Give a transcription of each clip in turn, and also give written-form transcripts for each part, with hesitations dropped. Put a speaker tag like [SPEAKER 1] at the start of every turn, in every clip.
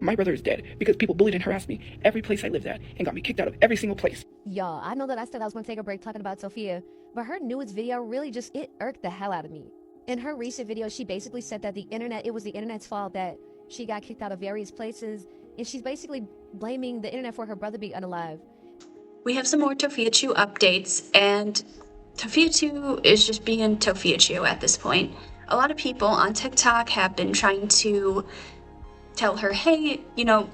[SPEAKER 1] My brother is dead because people bullied and harassed me every place I lived at and got me kicked out of every single place.
[SPEAKER 2] Y'all, I know that I said I was going to take a break talking about Tofia, but her newest video really it irked the hell out of me. In her recent video, she basically said that it was the internet's fault that she got kicked out of various places, and she's basically blaming the internet for her brother being unalive.
[SPEAKER 3] We have some more Tophiachu updates, and Tophiachu is just being Tophiachu at this point. A lot of people on TikTok have been trying to tell her, hey,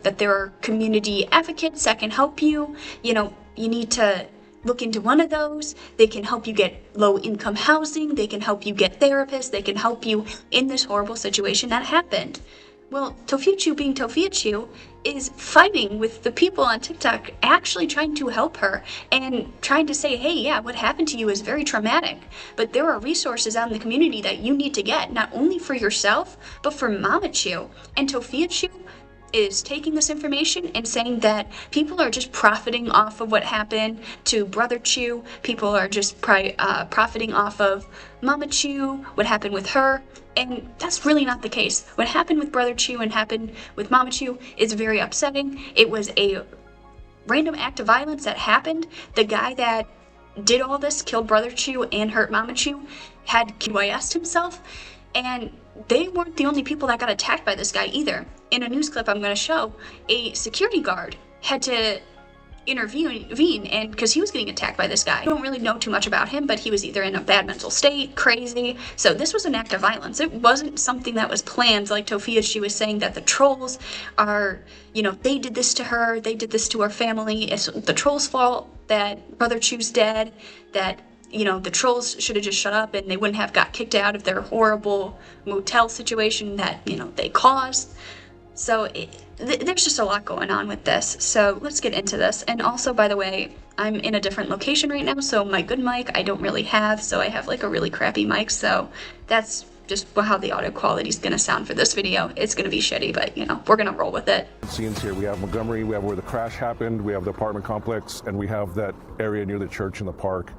[SPEAKER 3] that there are community advocates that can help you. You need to look into one of those. They can help you get low-income housing. They can help you get therapists. They can help you in this horrible situation that happened. Well, Tophiachu being Tophiachu is fighting with the people on TikTok, actually trying to help her and trying to say, hey, yeah, what happened to you is very traumatic, but there are resources out in the community that you need to get, not only for yourself, but for Mamachu. And Tophiachu is taking this information and saying that people are just profiting off of what happened to Brotherchu. People are just profiting off of Mamachu, what happened with her. And that's really not the case. What happened with Brotherchu and happened with Mamachu is very upsetting. It was a random act of violence that happened. The guy that did all this, killed Brotherchu and hurt Mamachu, had KYS'd himself. And they weren't the only people that got attacked by this guy either. In a news clip I'm going to show, a security guard had to intervene, and because he was getting attacked by this guy. I don't really know too much about him, but he was either in a bad mental state, crazy. So this was an act of violence. It wasn't something that was planned, like Tophiachu was saying that the trolls are, they did this to her, they did this to her family. It's the trolls' fault that Brotherchu's dead, that the trolls should have just shut up and they wouldn't have got kicked out of their horrible motel situation that, they caused. So there's just a lot going on with this. So let's get into this. And also, by the way, I'm in a different location right now, so my good mic I don't really have, so I have like a really crappy mic, so that's just how the audio quality is going to sound for this video. It's going to be shitty, but we're going to roll with it.
[SPEAKER 4] Scenes here, we have Montgomery, we have where the crash happened, we have the apartment complex, and we have that area near the church in the park.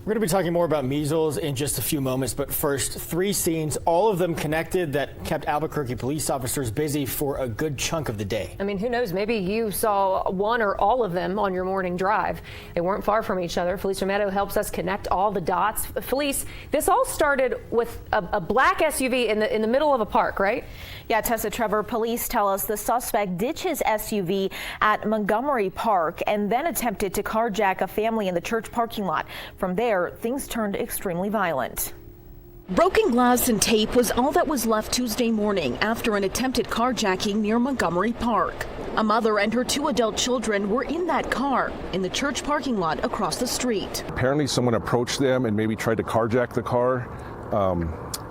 [SPEAKER 5] We're going to be talking more about measles in just a few moments, but first, 3 scenes, all of them connected, that kept Albuquerque police officers busy for a good chunk of the day.
[SPEAKER 6] I mean, who knows? Maybe you saw one or all of them on your morning drive. They weren't far from each other. Felice Romero helps us connect all the dots. Felice, this all started with a black SUV in the middle of a park, right?
[SPEAKER 7] Yeah, Tessa, Trevor, police tell us the suspect ditched his SUV at Montgomery Park and then attempted to carjack a family in the church parking lot. From there, things turned extremely violent.
[SPEAKER 8] Broken glass and tape was all that was left Tuesday morning after an attempted carjacking near Montgomery Park. A mother and her 2 adult children were in that car in the church parking lot across the street.
[SPEAKER 4] Apparently someone approached them and maybe tried to carjack the car.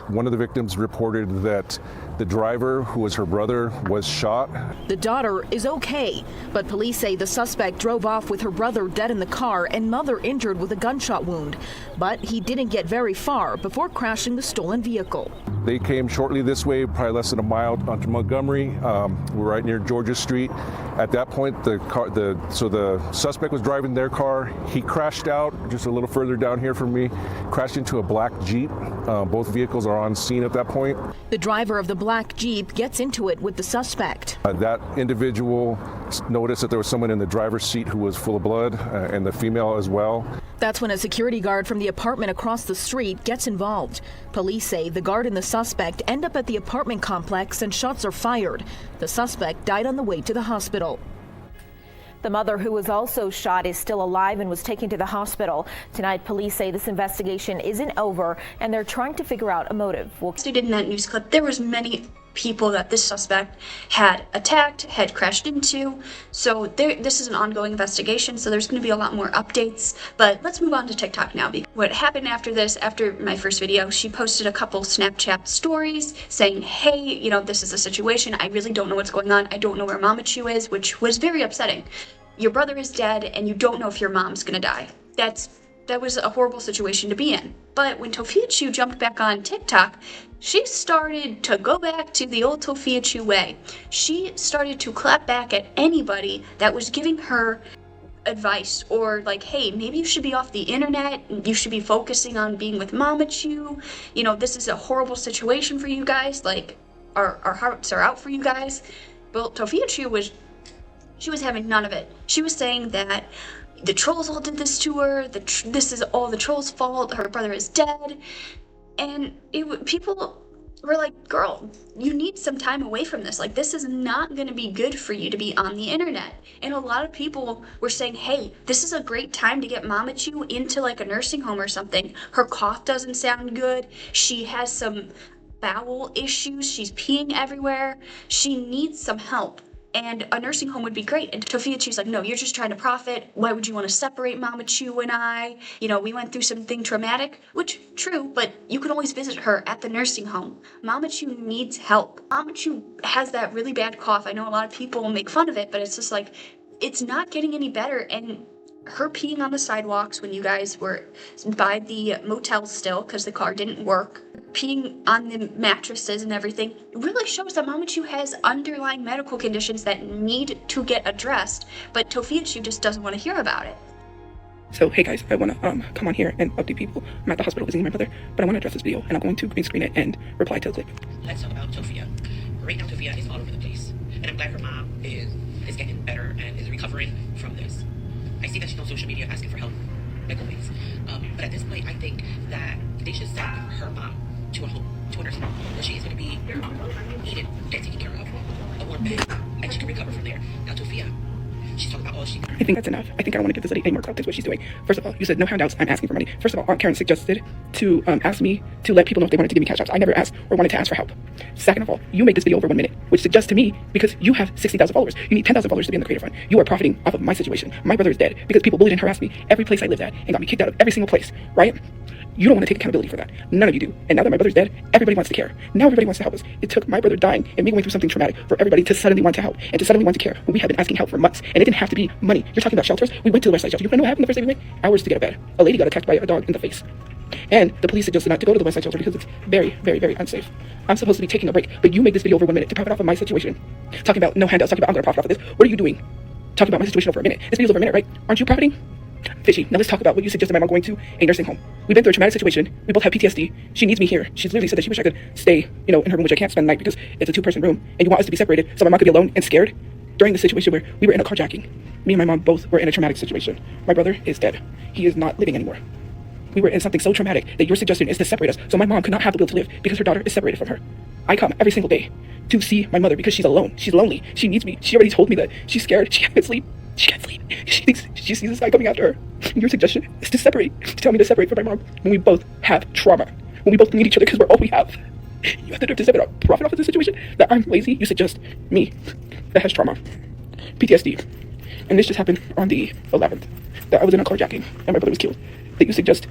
[SPEAKER 4] One of the victims reported that the driver, who was her brother, was shot.
[SPEAKER 8] The daughter is okay, but police say the suspect drove off with her brother dead in the car and mother injured with a gunshot wound. But he didn't get very far before crashing the stolen vehicle.
[SPEAKER 4] They came shortly this way, probably less than a mile onto Montgomery. We're right near Georgia Street. At that point, the suspect was driving their car. He crashed out just a little further down here from me, crashed into a black Jeep. Both vehicles are on scene at that point.
[SPEAKER 8] The driver of the black Jeep gets into it with the suspect.
[SPEAKER 4] That individual noticed that there was someone in the driver's seat who was full of blood, and the female as well.
[SPEAKER 8] That's when a security guard from the apartment across the street gets involved. Police say the guard and the suspect end up at the apartment complex and shots are fired. The suspect died on the way to the hospital.
[SPEAKER 7] The mother, who was also shot, is still alive and was taken to the hospital. Tonight, police say this investigation isn't over and they're trying to figure out a motive.
[SPEAKER 3] Stated in that news clip, there was many people that this suspect had attacked, had crashed into. So this is an ongoing investigation, so there's going to be a lot more updates. But let's move on to TikTok now. What happened after this, after my first video, she posted a couple Snapchat stories saying, hey, this is a situation. I really don't know what's going on. I don't know where Mamachu is, which was very upsetting. Your brother is dead and you don't know if your mom's going to die. That was a horrible situation to be in. But when Tophiachu jumped back on TikTok, she started to go back to the old Tophiachu way. She started to clap back at anybody that was giving her advice or like, hey, maybe you should be off the internet. You should be focusing on being with Mamachu. This is a horrible situation for you guys. Like, our hearts are out for you guys. But Tofia Chu she was having none of it. She was saying that the trolls all did this to her, this is all the trolls' fault, her brother is dead, and people were like, girl, you need some time away from this. Like, this is not going to be good for you to be on the internet. And a lot of people were saying, hey, this is a great time to get Mama Chu into like a nursing home or something. Her cough doesn't sound good. She has some bowel issues. She's peeing everywhere. She needs some help. And a nursing home would be great. And Tofia Chu's like, no, you're just trying to profit. Why would you want to separate Mama Chu and I? You know, we went through something traumatic, which, true, but you can always visit her at the nursing home. Mama Chu needs help. Mama Chu has that really bad cough. I know a lot of people make fun of it, but it's just like, it's not getting any better. And her peeing on the sidewalks when you guys were by the motel still because the car didn't work, peeing on the mattresses and everything, really shows that Mama Chu has underlying medical conditions that need to get addressed, but Tofia Chu just doesn't want to hear about it.
[SPEAKER 1] So, hey guys, I want to come on here and update people. I'm at the hospital visiting my mother, but I want to address this video, and I'm going to green screen it and reply to the clip.
[SPEAKER 9] Let's talk about Tofia. Right now, Tofia is all over the place, and I'm glad her mom is getting better and is recovering from this. I see that she's on social media asking for help, medical ways. But at this point, I think that they should send her mom to a home, to a nursing home, where she is going to be needed and taken care of, a warm bed, and she can recover from there. Now, Tofia, she's talking about all she...
[SPEAKER 1] I think that's enough. I think I don't want to give this lady any more credit to what she's doing. First of all, you said no handouts, I'm asking for money. First of all, Aunt Karen suggested to ask me to let people know if they wanted to give me cash apps. I never asked or wanted to ask for help. Second of all, you make this video over 1 minute, which suggests to me, because you have 60,000 followers, you need 10,000 followers to be in the creator fund. You are profiting off of my situation. My brother is dead because people bullied and harassed me every place I lived at and got me kicked out of every single place, right? You don't want to take accountability for that. None of you do. And now that my brother's dead, everybody wants to care. Now everybody wants to help us. It took my brother dying and me going through something traumatic for everybody to suddenly want to help and to suddenly want to care when we have been asking help for months. And it didn't have to be money. You're talking about shelters? We went to the West Side shelter. You know what happened the first day we went? Hours to get a bed. A lady got attacked by a dog in the face. And the police suggested not to go to the West Side shelter because it's very, very, very unsafe. I'm supposed to be taking a break, but you make this video over 1 minute to profit off of my situation. Talking about no handouts, talking about I'm going to profit off of this. What are you doing? Talking about my situation over a minute. This video's over a minute, right? Aren't you profiting? Fishy. Now let's talk about what you suggested my mom going to a nursing home. We've been through a traumatic situation. We both have PTSD. She needs me here. She's literally said that she wish I could stay, in her room, which I can't spend the night because it's a 2-person room. And you want us to be separated so my mom could be alone and scared during the situation where we were in a carjacking. Me and my mom both were in a traumatic situation. My brother is dead. He is not living anymore. We were in something so traumatic that your suggestion is to separate us so my mom could not have the will to live because her daughter is separated from her. I come every single day to see my mother because she's alone. She's lonely. She needs me. She already told me that she's scared. She can't sleep. She can't sleep. She sees this guy coming after her. And your suggestion is to separate. To tell me to separate from my mom when we both have trauma. When we both need each other because we're all we have. You have the nerve to separate our profit off of this situation. That I'm lazy. You suggest me that has trauma. PTSD. And this just happened on the 11th. That I was in a carjacking and my brother was killed. That you suggest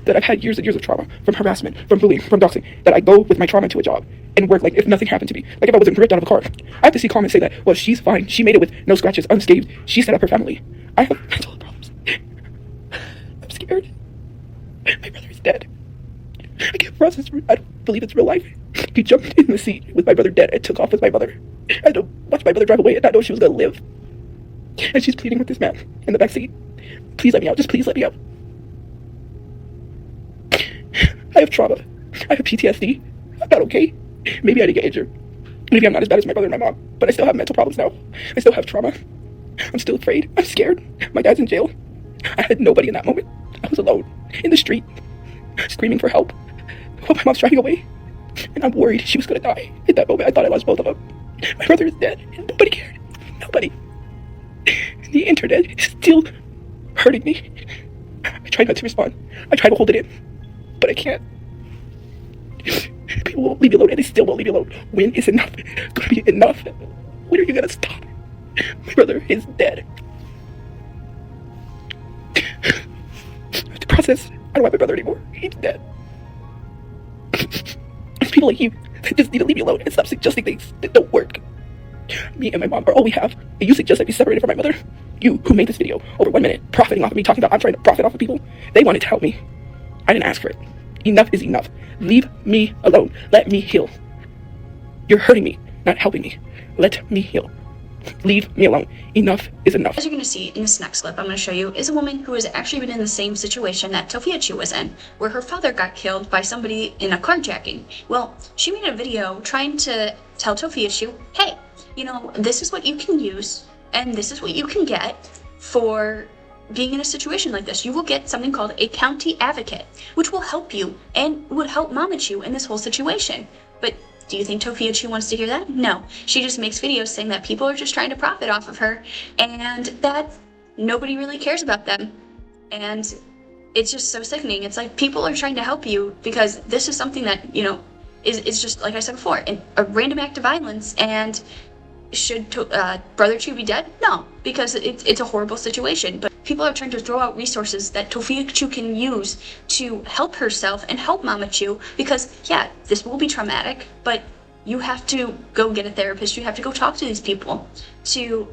[SPEAKER 1] that I've had years and years of trauma from harassment, from bullying, from doxing, that I go with my trauma to a job and work like if nothing happened to me, like if I wasn't ripped out of a car. I have to see comments say that, well, she's fine, she made it with no scratches, unscathed, she set up her family. I have mental problems. I'm scared. My brother is dead. I can't process, I don't believe it's real life. He jumped in the seat with my brother dead and took off with my mother. I had to watch my brother drive away and not know she was gonna live. And she's pleading with this man in the back seat. Please let me out, just please let me out. I have trauma. I have PTSD. I'm not okay. Maybe I didn't get injured. Maybe I'm not as bad as my brother and my mom, but I still have mental problems now. I still have trauma. I'm still afraid. I'm scared. My dad's in jail. I had nobody in that moment. I was alone, in the street, screaming for help while my mom's driving away. And I'm worried she was gonna die. In that moment, I thought I lost both of them. My brother is dead, and nobody cared. Nobody. And the internet is still hurting me. I tried not to respond. I tried to hold it in. But I can't. People won't leave you alone, and they still won't leave you alone. When is enough gonna be enough? When are you gonna stop? My brother is dead. I have to process. I don't have my brother anymore. He's dead. It's people like you that just need to leave me alone and stop suggesting things that don't work. Me and my mom are all we have, and you suggest I be separated from my mother? You, who made this video over 1 minute, profiting off of me, talking about I'm trying to profit off of people, they wanted to help me. I didn't ask for it. Enough is enough. Leave me alone. Let me heal. You're hurting me, not helping me. Let me heal. Leave me alone. Enough is enough.
[SPEAKER 3] As you're going to see in this next clip I'm going to show you is a woman who has actually been in the same situation that Tophiachu was in, where her father got killed by somebody in a carjacking. Well, she made a video trying to tell Tophiachu, hey, you know, this is what you can use and this is what you can get for being in a situation like this. You will get something called a county advocate, which will help you and would help Mama Chu in this whole situation. But do you think Tophiachu wants to hear that? No. She just makes videos saying that people are just trying to profit off of her and that nobody really cares about them. And it's just so sickening. It's like people are trying to help you because this is something that, you know, is just, like I said before, a random act of violence. And should Brotherchu be dead? No, because it's a horrible situation. But people are trying to throw out resources that Tophiachu can use to help herself and help Mama Chu, because yeah, this will be traumatic, but you have to go get a therapist. You have to go talk to these people to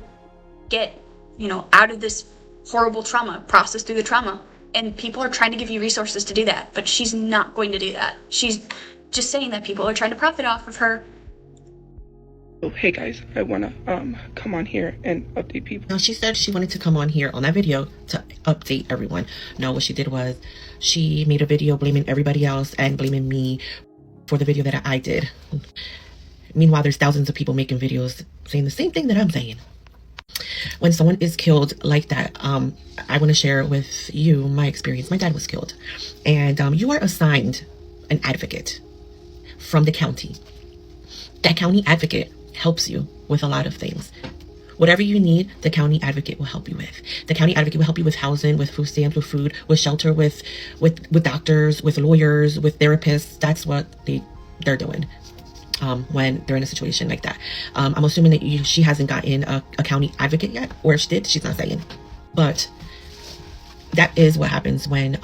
[SPEAKER 3] get, you know, out of this horrible trauma, process through the trauma. And people are trying to give you resources to do that, but she's not going to do that. She's just saying that people are trying to profit off of her.
[SPEAKER 1] Oh, hey guys, I wanna come on here and update people.
[SPEAKER 9] Now, she said she wanted to come on here on that video to update everyone. No, what she did was she made a video blaming everybody else and blaming me for the video that I did. Meanwhile, there's thousands of people making videos saying the same thing that I'm saying. When someone is killed like that, I want to share with you my experience. My dad was killed, and you are assigned an advocate from the county. That county advocate helps you with a lot of things. Whatever you need, the county advocate will help you with. The county advocate will help you with housing, with food stamps, with food, with shelter, with doctors, with lawyers, with therapists. That's what they're doing when they're in a situation like that. I'm assuming that she hasn't gotten a county advocate yet, or if she did, she's not saying. But that is what happens when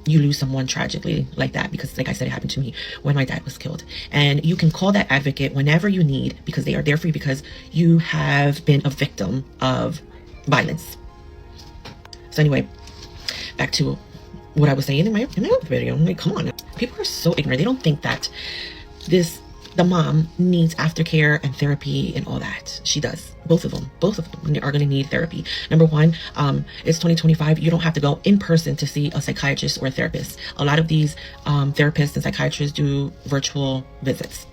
[SPEAKER 9] you lose someone tragically like that, because like I said, it happened to me when my dad was killed. And you can call that advocate whenever you need, because they are there for you, because you have been a victim of violence. So anyway, back to what I was saying in my other video. I'm like, come on, people are so ignorant. They don't think that the mom needs aftercare and therapy and all that. She does. Both of them are going to need therapy. Number one, it's 2025. You don't have to go in person to see a psychiatrist or a therapist. A lot of these therapists and psychiatrists do virtual visits.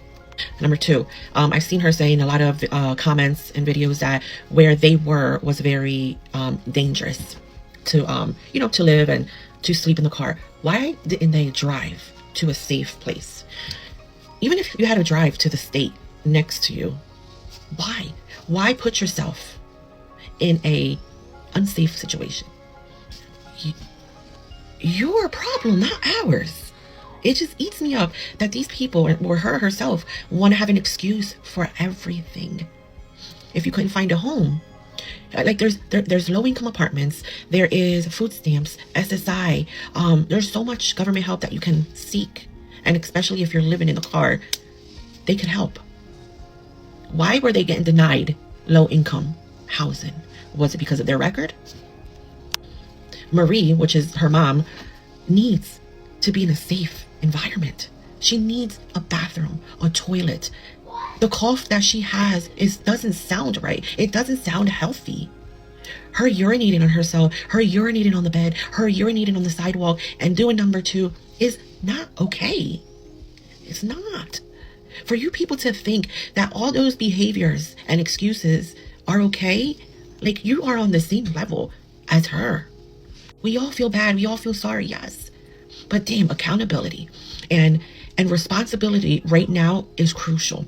[SPEAKER 9] Number two, I've seen her saying a lot of comments and videos that where they were was very dangerous to, to live and to sleep in the car. Why didn't they drive to a safe place? Even if you had to drive to the state next to you, why put yourself in a unsafe situation? Your problem, not ours. It just eats me up that these people, or her herself, want to have an excuse for everything. If you couldn't find a home, like there's low-income apartments, there is food stamps, SSI, there's so much government help that you can seek. And especially if you're living in the car, they can help. Why were they getting denied low-income housing? Was it because of their record? Marie, which is her mom, needs to be in a safe environment. She needs a bathroom, a toilet. The cough that she has doesn't sound right. It doesn't sound healthy. Her urinating on herself, her urinating on the bed, her urinating on the sidewalk, and doing number two is not okay. It's not. For you people to think that all those behaviors and excuses are okay, like you are on the same level as her. We all feel bad. We all feel sorry, yes. But damn, accountability and responsibility right now is crucial.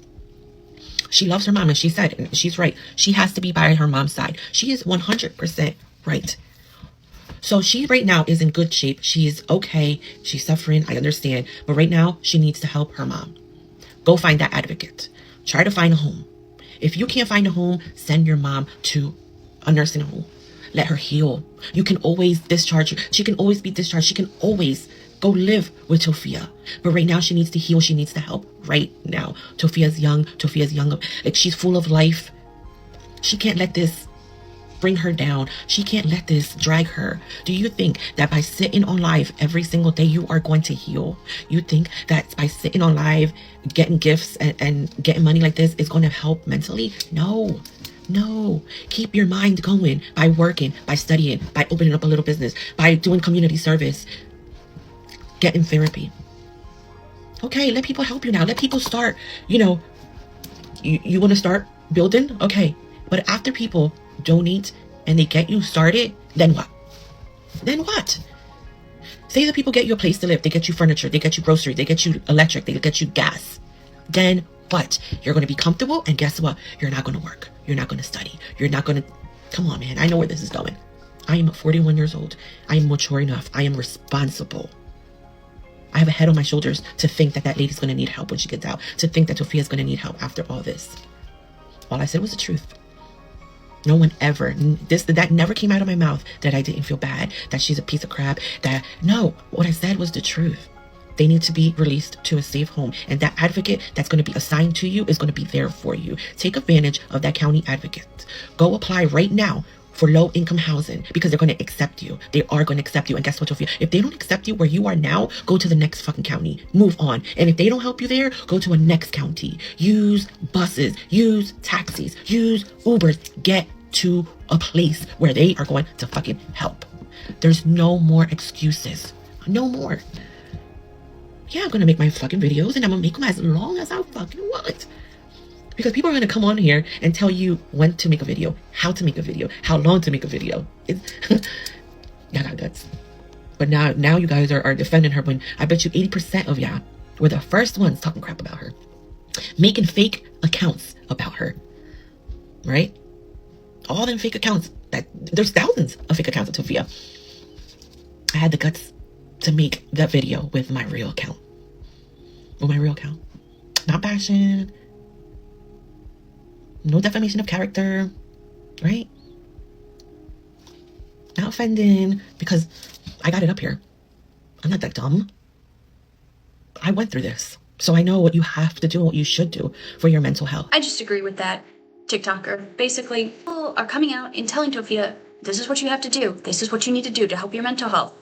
[SPEAKER 9] She loves her mom, and she said, and she's right, she has to be by her mom's side. She is 100% right. So she right now is in good shape. She's okay. She's suffering. I understand. But right now, she needs to help her mom. Go find that advocate. Try to find a home. If you can't find a home, send your mom to a nursing home. Let her heal. You can always discharge her. She can always be discharged. She can always go live with Tofia. But right now, she needs to heal. She needs to help right now. Tofia's young. Like, she's full of life. She can't let this bring her down. She can't let this drag her. Do you think that by sitting on live every single day you are going to heal? You think that by sitting on live, getting gifts and getting money like this is going to help mentally? No. No, keep your mind going by working, by studying, by opening up a little business, by doing community service, getting therapy. Okay, let people help you now. Let people start, you want to start building? Okay, but after people donate and they get you started, then what? Then what? Say the people get you a place to live, they get you furniture, they get you groceries, they get you electric, they get you gas. Then what? You're going to be comfortable, and guess what? You're not going to work. You're not going to study. You're not going to... Come on, man. I know where this is going. I am 41 years old. I am mature enough. I am responsible. I have a head on my shoulders to think that that lady's going to need help when she gets out, to think that Tofia's going to need help after all this. All I said was the truth. No one ever, that never came out of my mouth, that I didn't feel bad, that she's a piece of crap, no, what I said was the truth. They need to be released to a safe home, and that advocate that's going to be assigned to you is going to be there for you. Take advantage of that county advocate. Go apply right now for low-income housing, because they're going to accept you. They are going to accept you. And guess what, Tofia? If they don't accept you where you are now, go to the next fucking county. Move on. And if they don't help you there, go to a next county. Use buses. Use taxis. Use Ubers. Get to a place where they are going to fucking help. There's no more excuses. No more. Yeah, I'm going to make my fucking videos, and I'm going to make them as long as I fucking want. Because people are going to come on here and tell you when to make a video, how to make a video, how long to make a video. Y'all got guts. But now you guys are defending her when I bet you 80% of y'all were the first ones talking crap about her. Making fake accounts about her. Right? All them fake accounts. There's thousands of fake accounts of Tofia. I had the guts to make that video with my real account. With my real account. Not bashing. No defamation of character, right? Not offending, because I got it up here. I'm not that dumb. I went through this, so I know what you have to do and what you should do for your mental health.
[SPEAKER 3] I just agree with that TikToker. Basically, people are coming out and telling Tofia, this is what you have to do. This is what you need to do to help your mental health.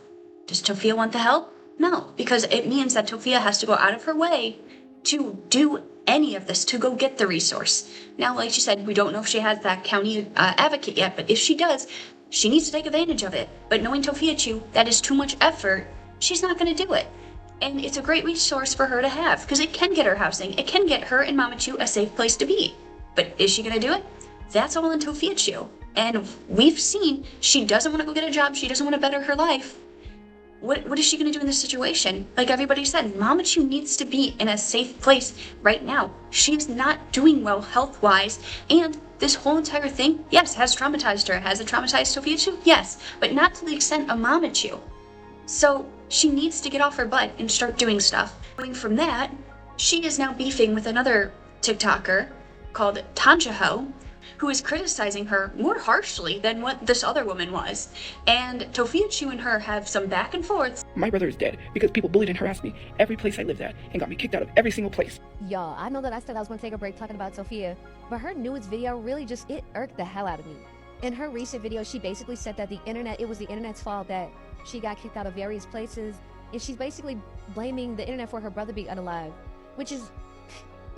[SPEAKER 3] Does Tofia want the help? No, because it means that Tofia has to go out of her way to do any of this, to go get the resource. Now, like she said, we don't know if she has that county advocate yet, but if she does, she needs to take advantage of it. But knowing Tophiachu, that is too much effort, she's not going to do it. And it's a great resource for her to have, because it can get her housing. It can get her and Mama Chu a safe place to be. But is she going to do it? That's all in Tophiachu. And we've seen she doesn't want to go get a job. She doesn't want to better her life. What is she going to do in this situation? Like everybody said, Mama Chu needs to be in a safe place right now. She's not doing well health-wise, and this whole entire thing, yes, has traumatized her. Has it traumatized Tophiachu? Yes, but not to the extent of Mama Chu. So she needs to get off her butt and start doing stuff. Going from that, she is now beefing with another TikToker called Tophiachu, who is criticizing her more harshly than what this other woman was. And Tophiachu and her have some back and forths.
[SPEAKER 1] My brother is dead because people bullied and harassed me every place I lived at and got me kicked out of every single place.
[SPEAKER 2] Y'all, I know that I said I was going to take a break talking about Tofia, but her newest video really just, it irked the hell out of me. In her recent video, she basically said that it was the internet's fault that she got kicked out of various places, and she's basically blaming the internet for her brother being unalive, which is,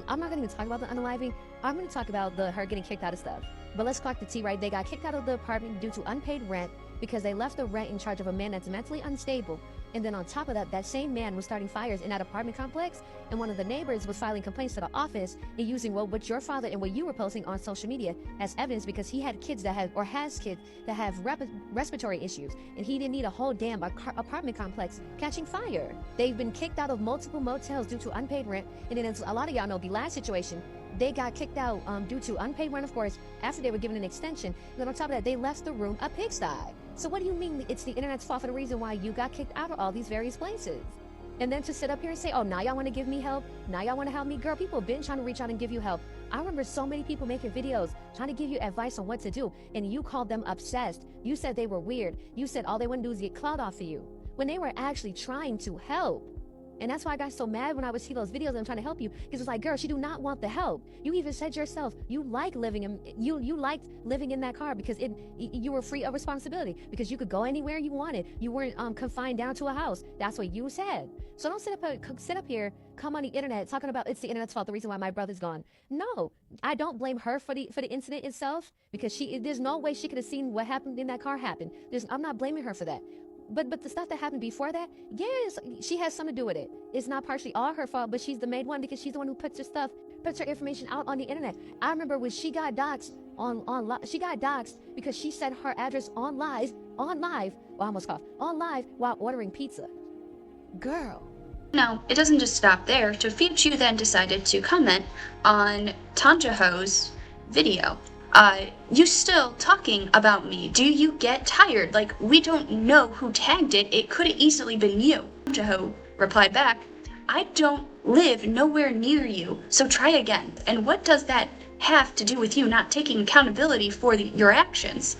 [SPEAKER 2] I'm not going to even talk about the unaliving. I'm going to talk about her getting kicked out of stuff. But let's clock the tea, right? They got kicked out of the apartment due to unpaid rent because they left the rent in charge of a man that's mentally unstable. And then on top of that, that same man was starting fires in that apartment complex, and one of the neighbors was filing complaints to the office and using what your father and what you were posting on social media as evidence, because he had kids that has kids that have respiratory issues, and he didn't need a whole damn apartment complex catching fire. They've been kicked out of multiple motels due to unpaid rent, and then as a lot of y'all know, the last situation, they got kicked out due to unpaid rent, of course, after they were given an extension. And then on top of that, they left the room a pigsty. So what do you mean it's the internet's fault for the reason why you got kicked out of all these various places? And then to sit up here and say, oh, now y'all want to give me help? Now y'all want to help me? Girl, people have been trying to reach out and give you help. I remember so many people making videos trying to give you advice on what to do, and you called them obsessed. You said they were weird. You said all they want to do is get clout off of you, when they were actually trying to help. And that's why I got so mad when I would see those videos and I'm trying to help you, because it's like, girl, she do not want the help. You even said yourself, you like living in, you liked living in that car because you were free of responsibility, because you could go anywhere you wanted. You weren't confined down to a house. That's what you said. So don't sit up here, come on the internet talking about it's the internet's fault, the reason why my brother's gone. No, I don't blame her for the incident itself, because there's no way she could have seen what happened in that car happen. I'm not blaming her for that. But the stuff that happened before that, yes, she has something to do with it. It's not partially all her fault, but she's the main one, because she's the one who puts her information out on the internet. I remember when she got doxxed she got doxxed because she said her address on live, well, I almost coughed, on live while ordering pizza. Girl.
[SPEAKER 3] No, it doesn't just stop there. Tofia Chu then decided to comment on Tanjaho's video. You still talking about me? Do you get tired? Like, we don't know who tagged it. It could have easily been you. Tanjaho replied back, I don't live nowhere near you, so try again. And what does that have to do with you not taking accountability for your actions?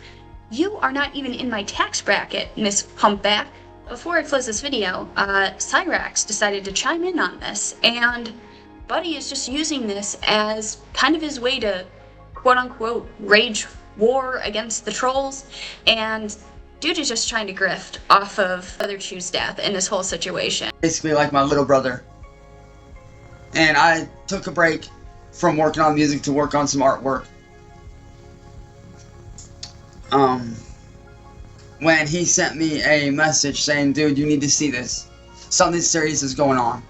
[SPEAKER 3] You are not even in my tax bracket, Miss Humpback. Before I close this video, Cyraxx decided to chime in on this, and Buddy is just using this as kind of his way to quote-unquote rage war against the trolls, and dude is just trying to grift off of Brotherchu's death in this whole situation.
[SPEAKER 10] Basically like my little brother. And I took a break from working on music to work on some artwork. When he sent me a message saying, dude, you need to see this. Something serious is going on.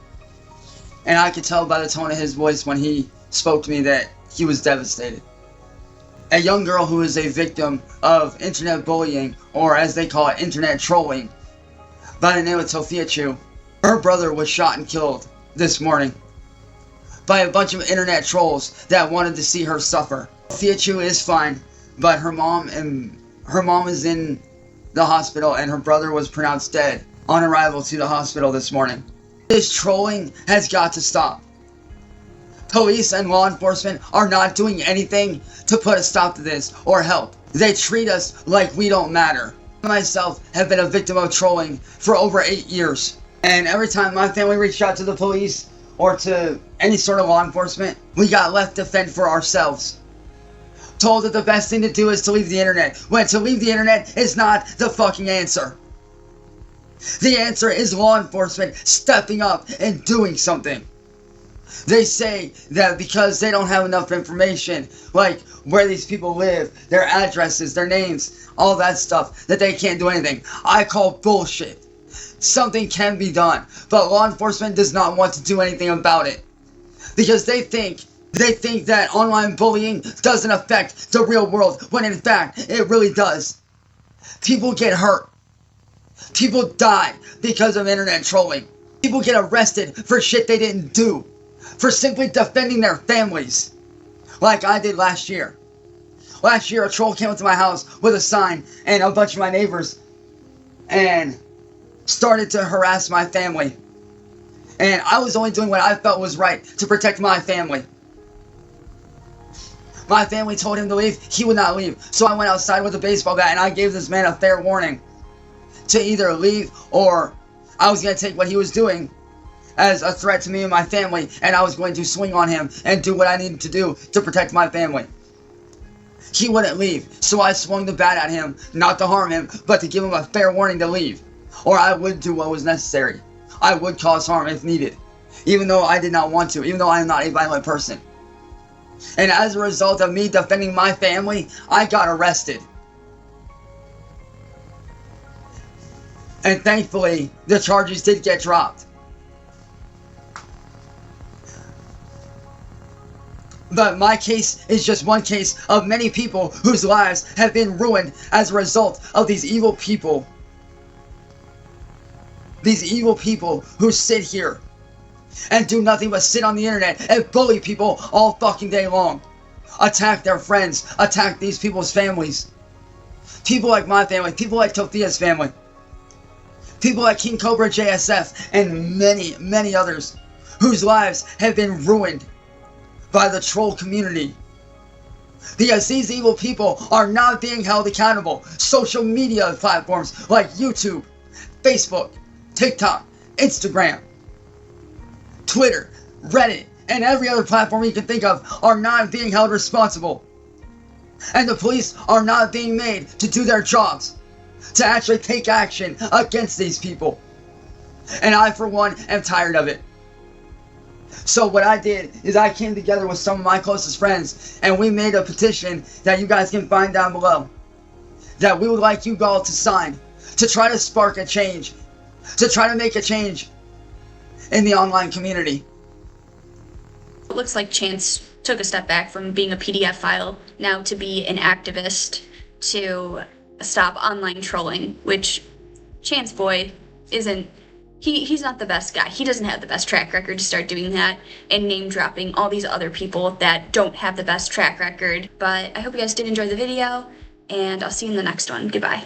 [SPEAKER 10] And I could tell by the tone of his voice when he spoke to me that he was devastated. A young girl who is a victim of internet bullying, or as they call it, internet trolling, by the name of Tophiachu. Her brother was shot and killed this morning by a bunch of internet trolls that wanted to see her suffer. Tophiachu is fine, but her mom is in the hospital, and her brother was pronounced dead on arrival to the hospital this morning. This trolling has got to stop. Police and law enforcement are not doing anything to put a stop to this or help. They treat us like we don't matter. I myself have been a victim of trolling for over 8 years. And every time my family reached out to the police or to any sort of law enforcement, we got left to fend for ourselves. Told that the best thing to do is to leave the internet, when to leave the internet is not the fucking answer. The answer is law enforcement stepping up and doing something. They say that because they don't have enough information, like where these people live, their addresses, their names, all that stuff, that they can't do anything. I call bullshit. Something can be done, but law enforcement does not want to do anything about it. Because they think that online bullying doesn't affect the real world, when in fact, it really does. People get hurt. People die because of internet trolling. People get arrested for shit they didn't do, for simply defending their families, like I did last year. Last year, a troll came up to my house with a sign and a bunch of my neighbors and started to harass my family. And I was only doing what I felt was right to protect my family. My family told him to leave. He would not leave. So I went outside with a baseball bat and I gave this man a fair warning to either leave, or I was going to take what he was doing as a threat to me and my family, and I was going to swing on him and do what I needed to do to protect my family. He wouldn't leave, so I swung the bat at him, not to harm him, but to give him a fair warning to leave. Or I would do what was necessary. I would cause harm if needed, even though I did not want to, even though I am not a violent person. And as a result of me defending my family, I got arrested. And thankfully, the charges did get dropped. But my case is just one case of many people whose lives have been ruined as a result of these evil people. These evil people who sit here and do nothing but sit on the internet and bully people all fucking day long. Attack their friends, attack these people's families. People like my family, people like Tofia's family. People like King Cobra JSF and many, many others whose lives have been ruined by the troll community. Because these evil people are not being held accountable. Social media platforms like YouTube, Facebook, TikTok, Instagram, Twitter, Reddit, and every other platform you can think of are not being held responsible. And the police are not being made to do their jobs, to actually take action against these people. And I, for one, am tired of it. So what I did is I came together with some of my closest friends, and we made a petition that you guys can find down below, that we would like you all to sign, to try to spark a change, to try to make a change in the online community.
[SPEAKER 3] It looks like Chance took a step back from being a PDF file now to be an activist to stop online trolling, which Chance boy isn't. He's not the best guy. He doesn't have the best track record to start doing that and name dropping all these other people that don't have the best track record. But I hope you guys did enjoy the video, and I'll see you in the next one. Goodbye.